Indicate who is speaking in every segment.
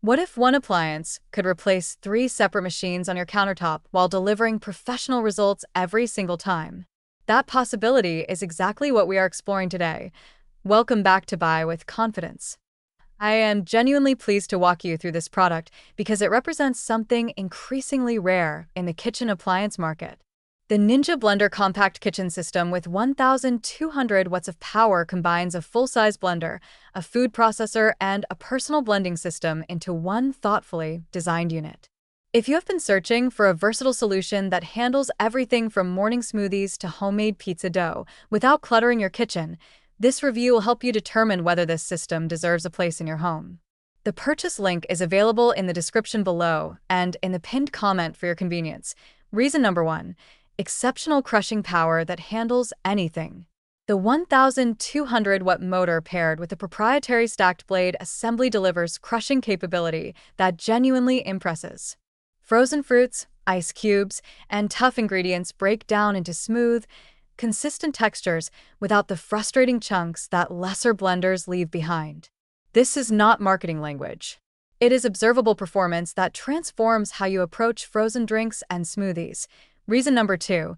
Speaker 1: What if one appliance could replace three separate machines on your countertop while delivering professional results every single time? That possibility is exactly what we are exploring today. Welcome back to Buy with Confidence. I am genuinely pleased to walk you through this product because it represents something increasingly rare in the kitchen appliance market. The Ninja Blender Compact Kitchen System with 1,200 watts of power combines a full-size blender, a food processor, and a personal blending system into one thoughtfully designed unit. If you have been searching for a versatile solution that handles everything from morning smoothies to homemade pizza dough without cluttering your kitchen, this review will help you determine whether this system deserves a place in your home. The purchase link is available in the description below and in the pinned comment for your convenience. Reason number 1. Exceptional crushing power that handles anything. The 1,200-watt motor paired with a proprietary stacked blade assembly delivers crushing capability that genuinely impresses. Frozen fruits, ice cubes, and tough ingredients break down into smooth, consistent textures without the frustrating chunks that lesser blenders leave behind. This is not marketing language. It is observable performance that transforms how you approach frozen drinks and smoothies. Reason number 2.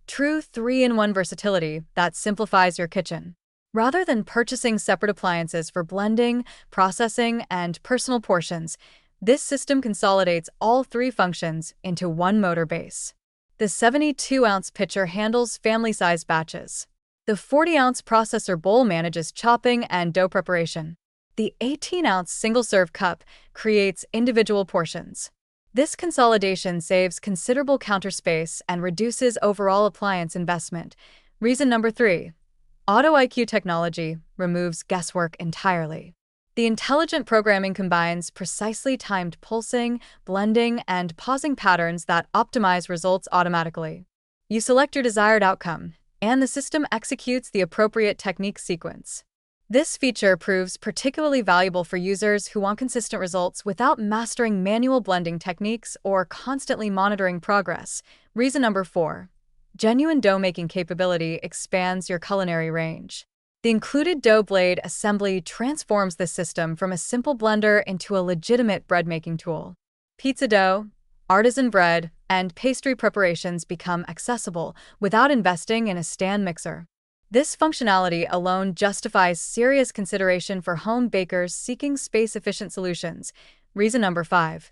Speaker 1: True 3-in-1 versatility that simplifies your kitchen. Rather than purchasing separate appliances for blending, processing, and personal portions, this system consolidates all three functions into one motor base. The 72-ounce pitcher handles family-sized batches. The 40-ounce processor bowl manages chopping and dough preparation. The 18-ounce single-serve cup creates individual portions. This consolidation saves considerable counter space and reduces overall appliance investment. Reason number 3. Auto IQ technology removes guesswork entirely. The intelligent programming combines precisely timed pulsing, blending, and pausing patterns that optimize results automatically. You select your desired outcome, and the system executes the appropriate technique sequence. This feature proves particularly valuable for users who want consistent results without mastering manual blending techniques or constantly monitoring progress. Reason number 4. Genuine dough-making capability expands your culinary range. The included dough blade assembly transforms the system from a simple blender into a legitimate bread-making tool. Pizza dough, artisan bread, and pastry preparations become accessible without investing in a stand mixer. This functionality alone justifies serious consideration for home bakers seeking space-efficient solutions. Reason number 5.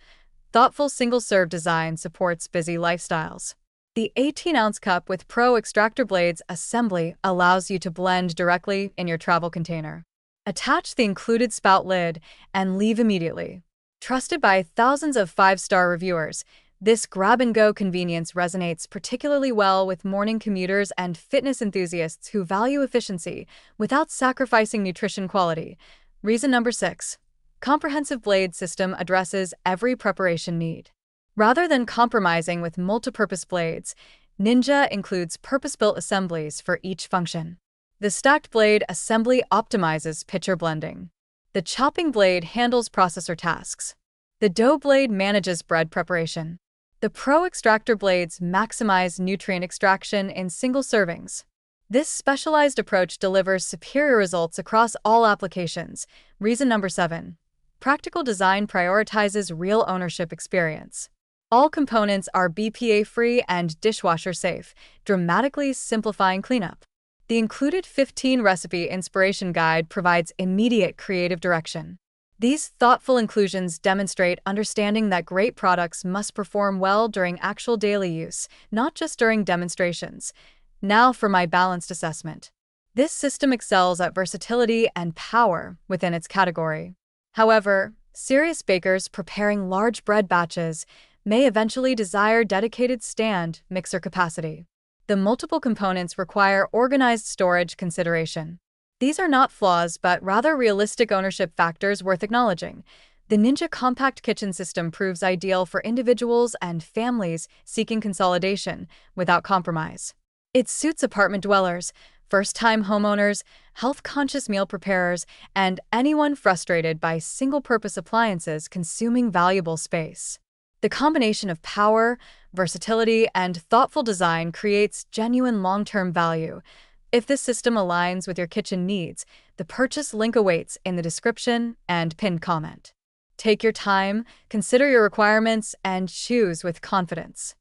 Speaker 1: Thoughtful single-serve design supports busy lifestyles. The 18-ounce cup with Pro Extractor Blades assembly allows you to blend directly in your travel container. Attach the included spout lid and leave immediately. Trusted by thousands of 5-star reviewers, this grab-and-go convenience resonates particularly well with morning commuters and fitness enthusiasts who value efficiency without sacrificing nutrition quality. Reason number 6. Comprehensive blade system addresses every preparation need. Rather than compromising with multipurpose blades, Ninja includes purpose-built assemblies for each function. The stacked blade assembly optimizes pitcher blending. The chopping blade handles processor tasks. The dough blade manages bread preparation. The Pro Extractor blades maximize nutrient extraction in single servings. This specialized approach delivers superior results across all applications. Reason number 7. Practical design prioritizes real ownership experience. All components are BPA-free and dishwasher-safe, dramatically simplifying cleanup. The included 15-recipe inspiration guide provides immediate creative direction. These thoughtful inclusions demonstrate understanding that great products must perform well during actual daily use, not just during demonstrations. Now for my balanced assessment. This system excels at versatility and power within its category. However, serious bakers preparing large bread batches may eventually desire dedicated stand mixer capacity. The multiple components require organized storage consideration. These are not flaws, but rather realistic ownership factors worth acknowledging. The Ninja Compact Kitchen System proves ideal for individuals and families seeking consolidation without compromise. It suits apartment dwellers, first-time homeowners, health-conscious meal preparers, and anyone frustrated by single-purpose appliances consuming valuable space. The combination of power, versatility, and thoughtful design creates genuine long-term value. If this system aligns with your kitchen needs, the purchase link awaits in the description and pinned comment. Take your time, consider your requirements, and choose with confidence.